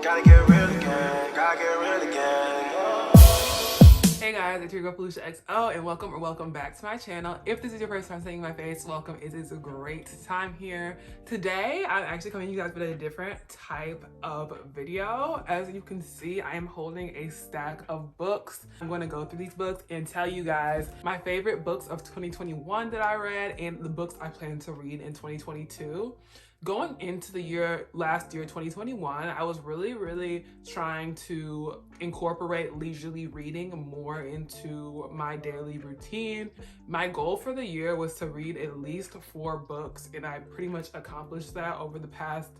Gotta get real again, gotta get real again. Hey guys, it's your girl FolushoXO and welcome back to my channel. If this is your first time seeing my face, welcome. It is a great time here. Today, I'm actually coming to you guys with a different type of video. As you can see, I am holding a stack of books. I'm going to go through these books and tell you guys my favorite books of 2021 that I read and the books I plan to read in 2022. Going into the last year, 2021, I was really trying to incorporate leisurely reading more into my daily routine. My goal for the year was to read at least 4 books, and I pretty much accomplished that over the past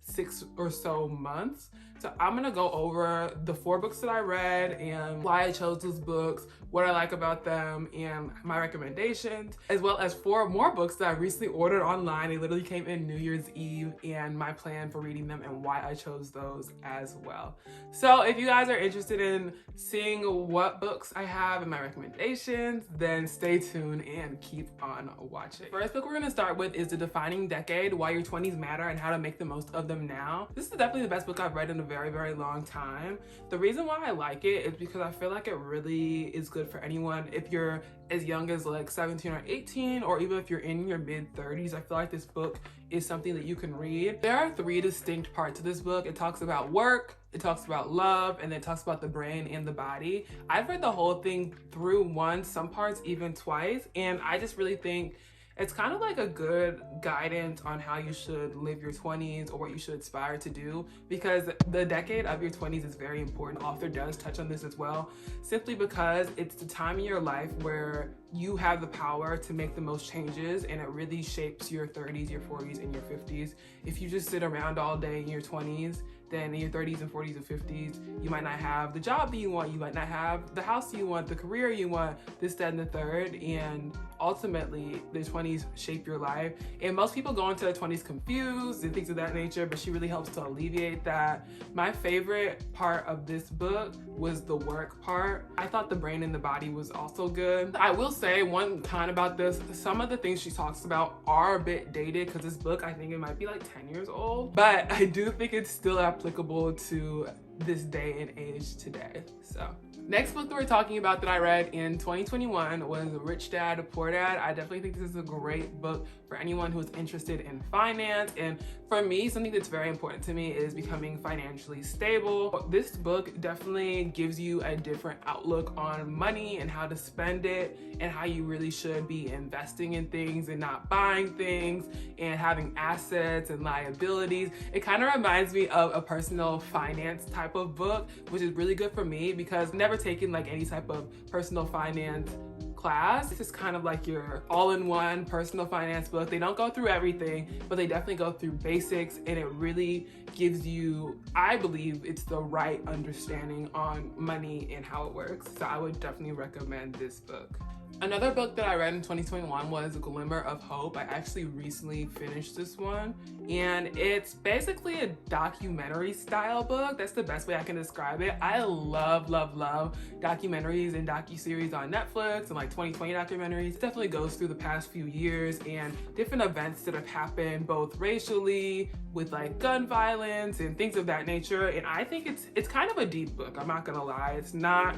6 or so months. So I'm gonna go over the 4 books that I read and why I chose those books, what I like about them, and my recommendations, as well as 4 more books that I recently ordered online. They literally came in New Year's Eve, and my plan for reading them and why I chose those as well. So if you guys are interested in seeing what books I have and my recommendations, then stay tuned and keep on watching. First book we're gonna start with is The Defining Decade: Why Your 20s Matter and How to Make the Most of Them Now. This is definitely the best book I've read in a very long time. The reason why I like it is because I feel like it really is good for anyone. If you're as young as like 17 or 18, or even if you're in your mid-30s, I feel like this book is something that you can read. There are 3 distinct parts to this book. It talks about work, it talks about love, and then it talks about the brain and the body. I've read the whole thing through once, some parts even twice, and I just really think it's kind of like a good guidance on how you should live your 20s or what you should aspire to do, because the decade of your 20s is very important. The author does touch on this as well, simply because it's the time in your life where you have the power to make the most changes, and it really shapes your 30s, your 40s, and your 50s. If you just sit around all day in your 20s, then in your 30s and 40s and 50s, you might not have the job that you want, you might not have the house you want, the career you want, this, that, and the third, and ultimately the 20s shape your life. And most people go into their 20s confused and things of that nature, but she really helps to alleviate that. My favorite part of this book was the work part. I thought the brain and the body was also good. I will say one con about this, some of the things she talks about are a bit dated, because this book, I think it might be like 10 years old, but I do think it's still applicable to this day and age today. So next book that we're talking about that I read in 2021 was Rich Dad, Poor Dad. I definitely think this is a great book for anyone who's interested in finance. And for me, something that's very important to me is becoming financially stable. This book definitely gives you a different outlook on money and how to spend it, and how you really should be investing in things and not buying things, and having assets and liabilities. It kind of reminds me of a personal finance type of book, which is really good for me because I've never taken like any type of personal finance class. This is kind of like your all-in-one personal finance book. They don't go through everything, but they definitely go through basics, and it really gives you, I believe, it's the right understanding on money and how it works. So I would definitely recommend this book. Another book that I read in 2021 was Glimmer of Hope. I actually recently finished this one, and it's basically a documentary style book. That's the best way I can describe it. I love documentaries and docuseries on Netflix and like 2020 documentaries. It definitely goes through the past few years and different events that have happened both racially, with like gun violence and things of that nature. And I think it's kind of a deep book, I'm not gonna lie. It's not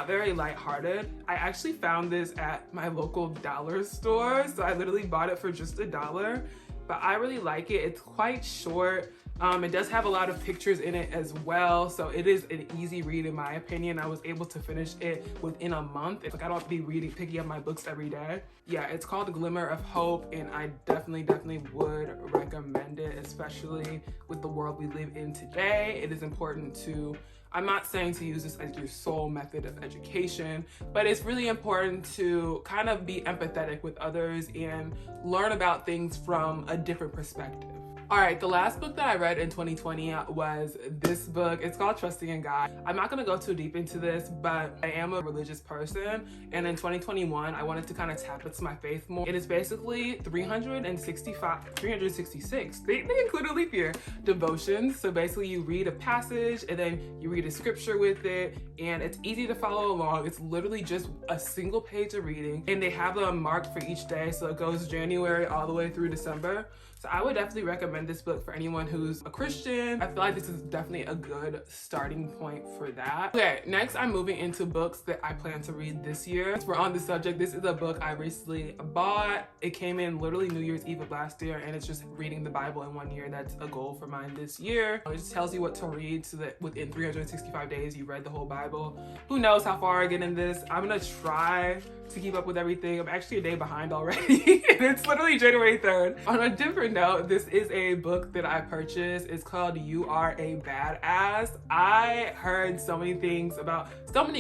very lighthearted. I actually found this at my local dollar store, so I literally bought it for just $1, but I really like it. It's quite short. It does have a lot of pictures in it as well, so it is an easy read in my opinion. I was able to finish it within a month. It's like I don't have to be picking up my books every day. Yeah, it's called Glimmer of Hope, and I definitely would recommend it, especially with the world we live in today. It is important to, I'm not saying to use this as your sole method of education, but it's really important to kind of be empathetic with others and learn about things from a different perspective. All right, the last book that I read in 2020 was this book. It's called Trusting in God. I'm not gonna go too deep into this, but I am a religious person, and in 2021, I wanted to kind of tap into my faith more. It is basically 366, they include a leap year, devotions. So basically you read a passage and then you read a scripture with it, and it's easy to follow along. It's literally just a single page of reading, and they have them marked for each day. So it goes January all the way through December. So I would definitely recommend recommend this book for anyone who's a Christian. I feel like this is definitely a good starting point for that. Okay, next I'm moving into books that I plan to read this year. Since we're on the subject, this is a book I recently bought. It came in literally New Year's Eve of last year, and it's just reading the Bible in 1 year. That's a goal for mine this year. It just tells you what to read so that within 365 days you read the whole Bible. Who knows how far I get in this. I'm gonna try to keep up with everything. I'm actually a day behind already. It's literally January 3rd. On a different note, this is a book that I purchased. It's called You Are a Badass. I heard so many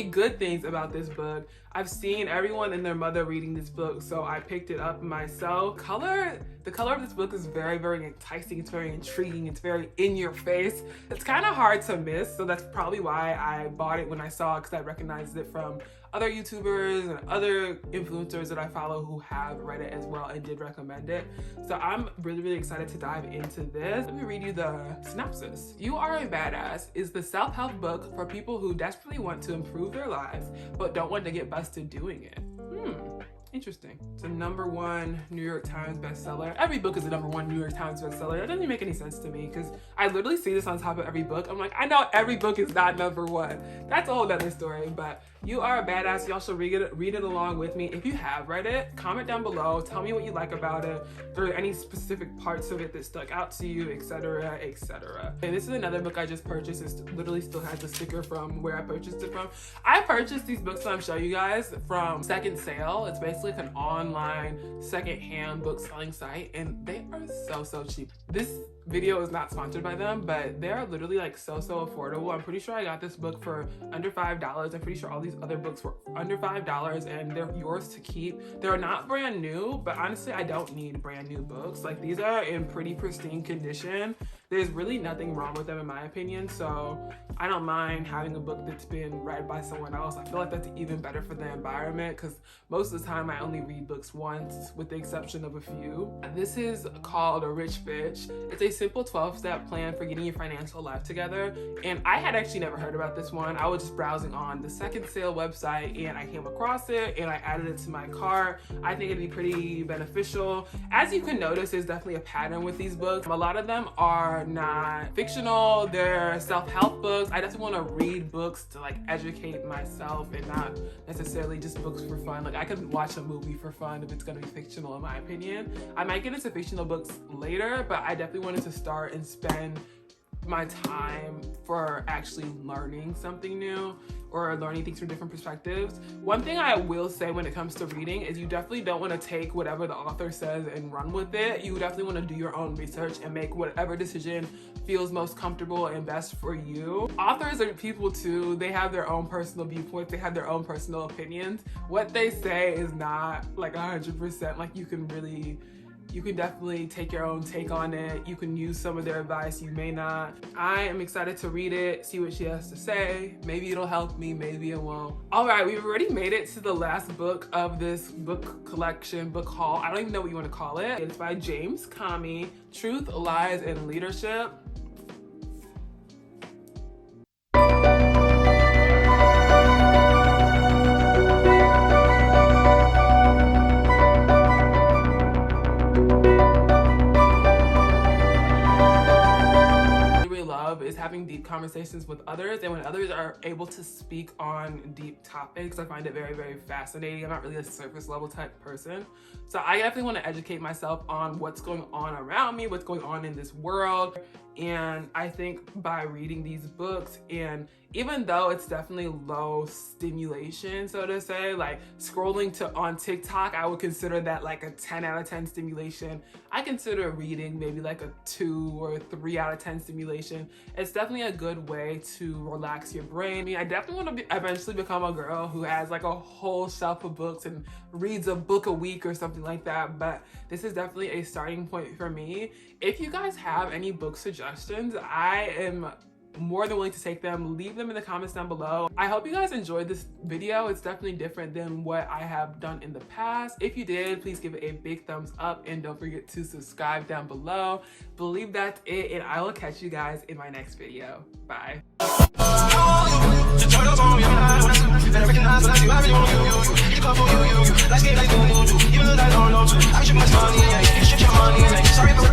good things about this book. I've seen everyone and their mother reading this book, so I picked it up myself. The color of this book is very, very enticing. It's very intriguing. It's very in your face. It's kind of hard to miss, so that's probably why I bought it when I saw it, because I recognized it from other YouTubers and other influencers that I follow who have read it as well and did recommend it. So I'm really, really excited to dive into this. Let me read you the synopsis. You Are a Badass is the self-help book for people who desperately want to improve their lives but don't want to get busted doing it. Interesting. It's a #1 New York Times bestseller. Every book is a #1 New York Times bestseller. That doesn't make any sense to me because I literally see this on top of every book. I'm like, I know every book is not #1. That's a whole other story, but You Are a Badass. Y'all should read it along with me. If you have read it, comment down below. Tell me what you like about it. If there are any specific parts of it that stuck out to you, etc., etc. Okay, this is another book I just purchased. It literally still has the sticker from where I purchased it from. I purchased these books that I'm showing you guys from Second Sale. It's basically like an online secondhand book selling site, and they are so cheap. This video is not sponsored by them, but they're literally like so affordable. I'm pretty sure I got this book for under $5. I'm pretty sure all these other books were under $5, and they're yours to keep. They're not brand new, but honestly I don't need brand new books. Like, these are in pretty pristine condition. There's really nothing wrong with them in my opinion, so I don't mind having a book that's been read by someone else. I feel like that's even better for the environment because most of the time I only read books once, with the exception of a few. This is called A Rich Bitch. It's a simple 12-step plan for getting your financial life together, and I had actually never heard about this one. I was just browsing on the Second Sale website and I came across it and I added it to my cart. I think it'd be pretty beneficial. As you can notice, there's definitely a pattern with these books. A lot of them are not fictional, they're self-help books. I just want to read books to like educate myself and not necessarily just books for fun. Like, I could watch a movie for fun if it's going to be fictional in my opinion. I might get into fictional books later, but I definitely wanted to start and spend my time for actually learning something new or learning things from different perspectives. One thing I will say when it comes to reading is you definitely don't want to take whatever the author says and run with it. You definitely want to do your own research and make whatever decision feels most comfortable and best for you. Authors are people too. They have their own personal viewpoints. They have their own personal opinions. What they say is not like 100% like you can definitely take your own take on it. You can use some of their advice, you may not. I am excited to read it, see what she has to say. Maybe it'll help me, maybe it won't. All right, we've already made it to the last book of this book collection, book haul. I don't even know what you want to call it. It's by James Comey, Truth, Lies, and Leadership. Is having deep conversations with others, and when others are able to speak on deep topics, I find it very, very fascinating. I'm not really a surface level type person, so I definitely want to educate myself on what's going on around me, what's going on in this world. And I think by reading these books, and even though it's definitely low stimulation, so to say, like scrolling on TikTok, I would consider that like a 10 out of 10 stimulation. I consider reading maybe like a 2 or 3 out of 10 stimulation. It's definitely a good way to relax your brain. I mean, I definitely want to eventually become a girl who has like a whole shelf of books and reads a book a week or something like that, but this is definitely a starting point for me. If you guys have any book suggestions, I am more than willing to take them. Leave them in the comments down below. I hope you guys enjoyed this video. It's definitely different than what I have done in the past. If you did, please give it a big thumbs up and don't forget to subscribe down below. Believe that's it, and I will catch you guys in my next video. Bye. Sorry